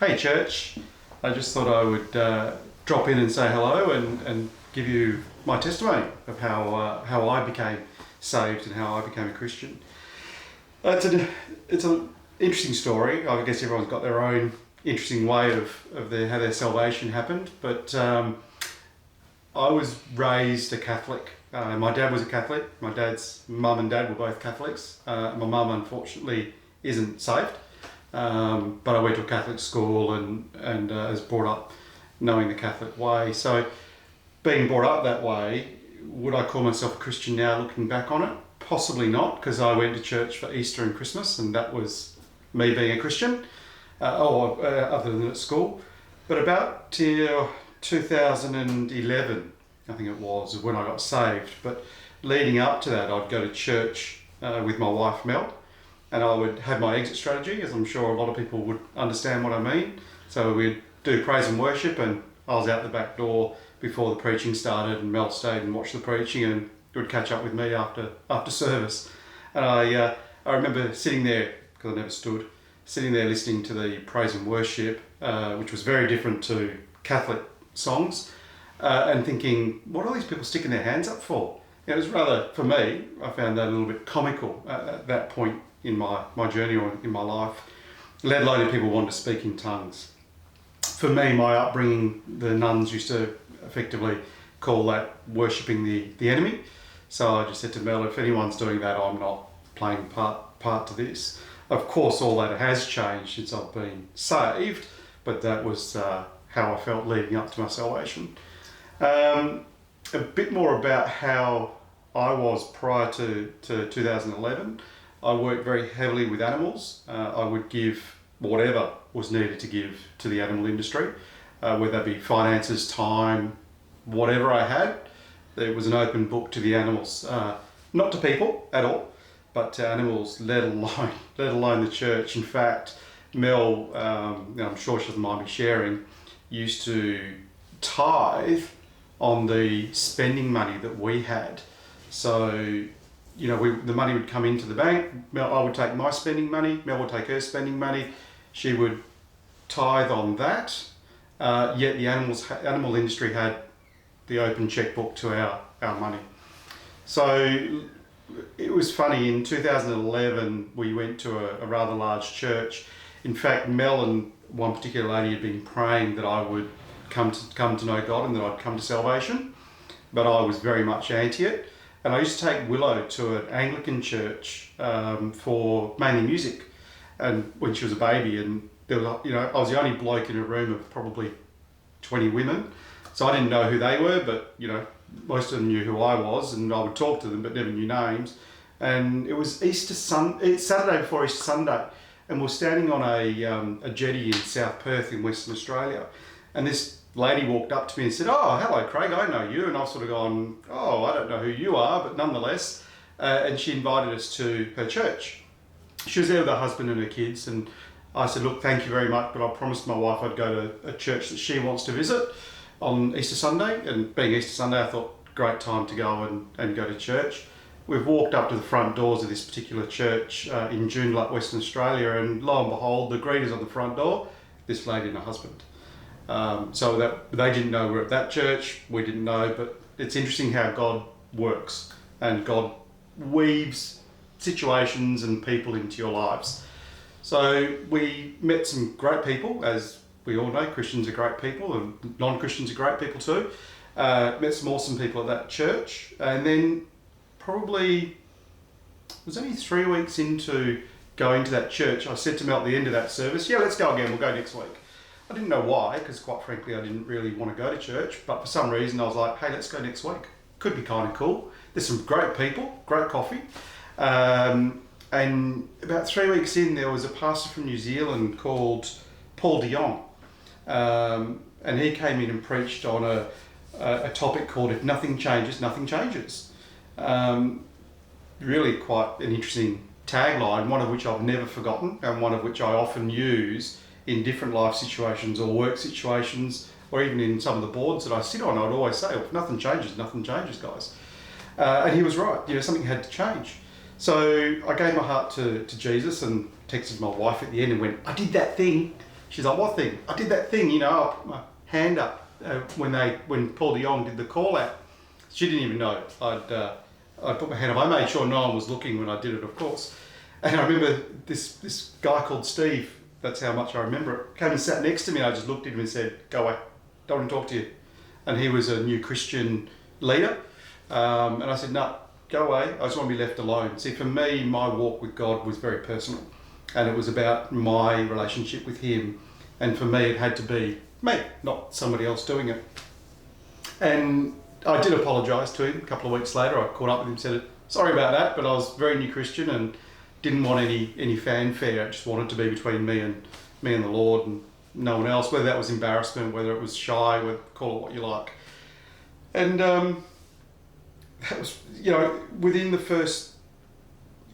Hey church, I just thought I would drop in and say hello and give you my testimony of how I became saved and how I became a Christian. It's an interesting story. I guess everyone's got their own interesting way of how their salvation happened, but I was raised a Catholic. My dad was a Catholic. My dad's mum and dad were both Catholics. My mum unfortunately isn't saved. But I went to a Catholic school and was brought up knowing the Catholic way. So being brought up that way, would I call myself a Christian now looking back on it? Possibly not, because I went to church for Easter and Christmas and that was me being a Christian, other than at school. But about till 2011, I think it was, when I got saved. But leading up to that, I'd go to church with my wife Mel. And I would have my exit strategy, as I'm sure a lot of people would understand what I mean. So we'd do praise and worship, and I was out the back door before the preaching started, and Mel stayed and watched the preaching and would catch up with me after service. And I remember sitting there, because I never stood, sitting there listening to the praise and worship, which was very different to Catholic songs, and thinking, what are these people sticking their hands up for? It was rather, for me, I found that a little bit comical at that point in my journey or in my life, let alone if people wanted to speak in tongues. For me, my upbringing, the nuns used to effectively call that worshipping the enemy. So I just said to Mel, if anyone's doing that, I'm not playing part to this. Of course, all that has changed since I've been saved, but that was how I felt leading up to my salvation. A bit more about how I was prior to 2011. I worked very heavily with animals. I would give whatever was needed to give to the animal industry, whether that be finances, time, whatever I had. There was an open book to the animals, not to people at all, but to animals, let alone the church. In fact, Mel, I'm sure she doesn't mind me sharing, used to tithe on the spending money that we had. So, the money would come into the bank. I would take my spending money. Mel would take her spending money. She would tithe on that. Yet the animal industry had the open checkbook to our money. So it was funny. In 2011, we went to a rather large church. In fact, Mel and one particular lady had been praying that I would come to know God and that I'd come to salvation, but I was very much anti it. And I used to take Willow to an Anglican church for mainly music. And when she was a baby, and there was, I was the only bloke in a room of probably 20 women. So I didn't know who they were, but most of them knew who I was, and I would talk to them, but never knew names. And it was Saturday before Easter Sunday, and we're standing on a jetty in South Perth in Western Australia, and this lady walked up to me and said, "Oh, hello Craig, I know you." And I've sort of gone, "Oh, I don't know who you are," but nonetheless, and she invited us to her church. She was there with her husband and her kids, and I said, "Look, thank you very much, but I promised my wife I'd go to a church that she wants to visit on Easter Sunday." And being Easter Sunday, I thought, great time to go and go to church. We've walked up to the front doors of this particular church in Joondalup, Western Australia, and lo and behold, the greeters on the front door, this lady and her husband. So that they didn't know we're at that church, we didn't know, but it's interesting how God works and God weaves situations and people into your lives. So we met some great people, as we all know, Christians are great people and non-Christians are great people too. Met some awesome people at that church, and then probably, it was only 3 weeks into going to that church, I said to Mel at the end of that service, "Yeah, let's go again, we'll go next week." I didn't know why, because quite frankly I didn't really want to go to church, but for some reason I was like, hey, let's go next week. Could be kind of cool. There's some great people, great coffee. And about 3 weeks in, there was a pastor from New Zealand called Paul de Jong. And he came in and preached on a topic called "If Nothing Changes, Nothing Changes." Really quite an interesting tagline, one of which I've never forgotten and one of which I often use in different life situations or work situations, or even in some of the boards that I sit on. I'd always say, if nothing changes, guys. And he was right, something had to change. So I gave my heart to Jesus and texted my wife at the end and went, "I did that thing She's like, what thing? I did that thing, I put my hand up when Paul de Jong did the call out. She didn't even know I put my hand up. I made sure no one was looking when I did it, of course. And I remember this guy called Steve, that's how much I remember it, came and sat next to me. I just looked at him and said, go away, don't want to talk to you. And he was a new Christian leader. And I said, no, go away. I just want to be left alone. See, for me, my walk with God was very personal. And it was about my relationship with him. And for me, it had to be me, not somebody else doing it. And I did apologise to him a couple of weeks later. I caught up with him and said, sorry about that, but I was a very new Christian and didn't want any fanfare. I just wanted to be between me and the Lord and no one else, whether that was embarrassment, whether it was shy, call it what you like. And that was, within the first,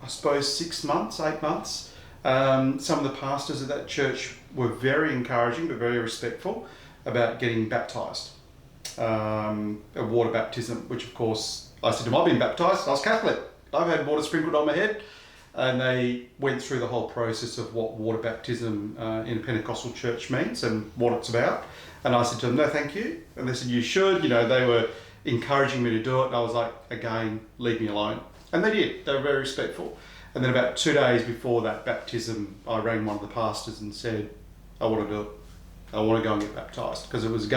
I suppose, 6 months, 8 months, some of the pastors of that church were very encouraging but very respectful about getting baptised. A water baptism, which of course I said to them, I've been baptised, I was Catholic, I've had water sprinkled on my head. And they went through the whole process of what water baptism in a Pentecostal church means and what it's about. And I said to them, no, thank you. And they said, you should. They were encouraging me to do it. And I was like, again, leave me alone. And they did. They were very respectful. And then about 2 days before that baptism, I rang one of the pastors and said, I want to do it. I want to go and get baptised. Because it was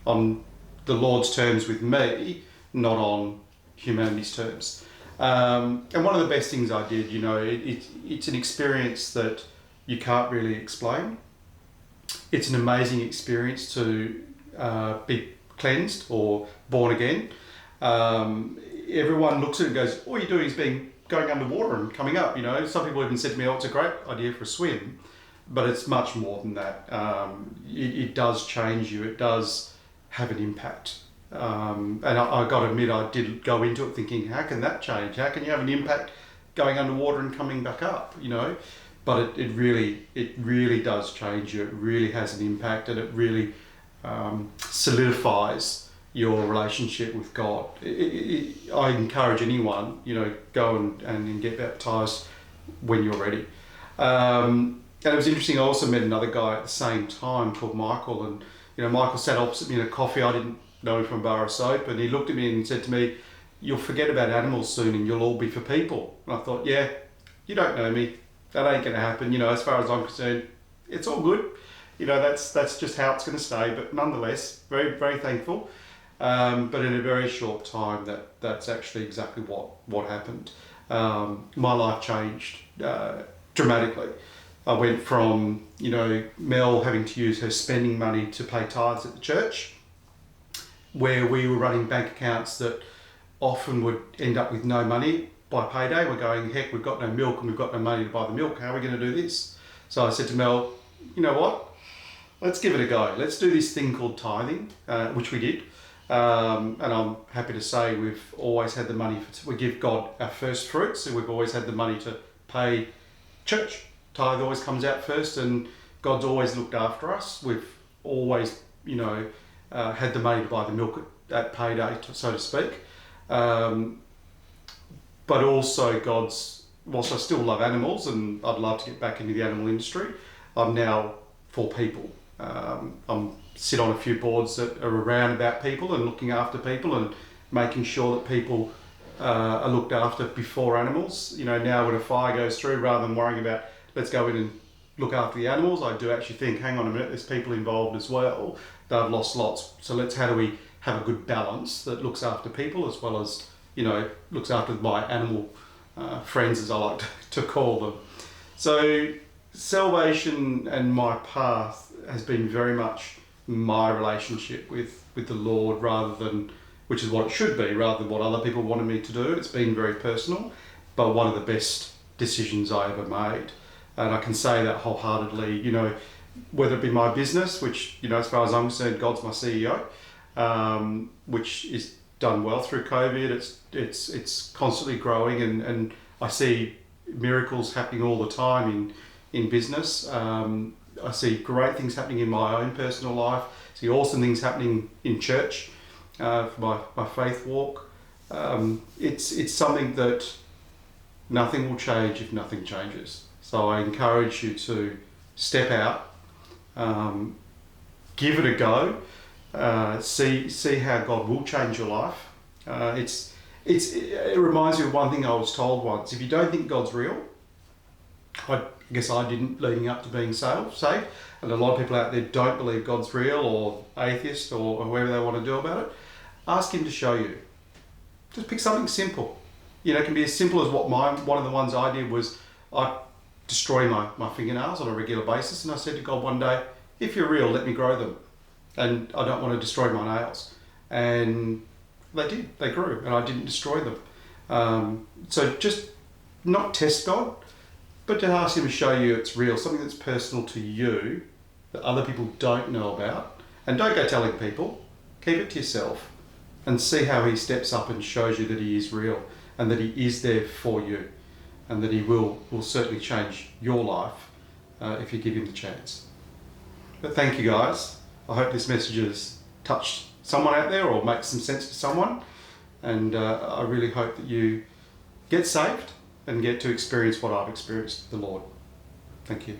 on the Lord's terms with me, not on humanity's terms. And one of the best things I did, it's an experience that you can't really explain. It's an amazing experience to be cleansed or born again. Everyone looks at it and goes, all you're doing is going underwater and coming up. Some people even said to me, oh, it's a great idea for a swim, but it's much more than that. It does change you. It does have an impact. And I got to admit, I did go into it thinking, how can that change? How can you have an impact going underwater and coming back up, But it really does change you. It really has an impact, and it really solidifies your relationship with God. I encourage anyone, go and get baptised when you're ready. And it was interesting, I also met another guy at the same time called Michael, and Michael sat opposite me in a coffee. I didn't know him from a bar of soap, and he looked at me and said to me, you'll forget about animals soon and you'll all be for people. And I thought, yeah, you don't know me, that ain't going to happen. As far as I'm concerned, it's all good. That's just how it's going to stay. But nonetheless, very, very thankful. But in a very short time, that's actually exactly what happened. My life changed dramatically. I went from, Mel having to use her spending money to pay tithes at the church, where we were running bank accounts that often would end up with no money by payday. We're going, heck, we've got no milk and we've got no money to buy the milk. How are we going to do this? So I said to Mel, you know what? Let's give it a go. Let's do this thing called tithing, which we did. And I'm happy to say we've always had the money. We give God our first fruits, so we've always had the money to pay church. Tithe always comes out first, and God's always looked after us. We've always, had the money to buy the milk at payday, so to speak. But also whilst I still love animals and I'd love to get back into the animal industry, I'm now for people. I'm sit on a few boards that are around about people and looking after people and making sure that people are looked after before animals. Now when a fire goes through, rather than worrying about let's go in and look after the animals, I do actually think, hang on a minute, there's people involved as well. They've lost lots. So how do we have a good balance that looks after people as well as, looks after my animal friends, as I like to call them. So salvation and my path has been very much my relationship with the Lord, which is what it should be, rather than what other people wanted me to do. It's been very personal, but one of the best decisions I ever made. And I can say that wholeheartedly, whether it be my business, which, as far as I'm concerned, God's my CEO, which is done well through COVID. It's constantly growing, and I see miracles happening all the time in business. I see great things happening in my own personal life. I see awesome things happening in church for my faith walk. It's something that nothing will change if nothing changes. So I encourage you to step out Give it a go. See how God will change your life. It reminds me of one thing I was told once. If you don't think God's real, I guess I didn't leading up to being saved, and a lot of people out there don't believe God's real, or atheist, or whoever they want to do about it. Ask Him to show you. Just pick something simple. It can be as simple as one of the ones I did was I destroy my fingernails on a regular basis, and I said to God one day, if you're real, let me grow them, and I don't want to destroy my nails. And they did. They grew, and I didn't destroy them. So just not test God, but to ask Him to show you it's real, something that's personal to you that other people don't know about. And don't go telling people. Keep it to yourself and see how He steps up and shows you that He is real and that He is there for you, and that He will certainly change your life if you give Him the chance. But thank you, guys. I hope this message has touched someone out there or makes some sense to someone. And I really hope that you get saved and get to experience what I've experienced with the Lord. Thank you.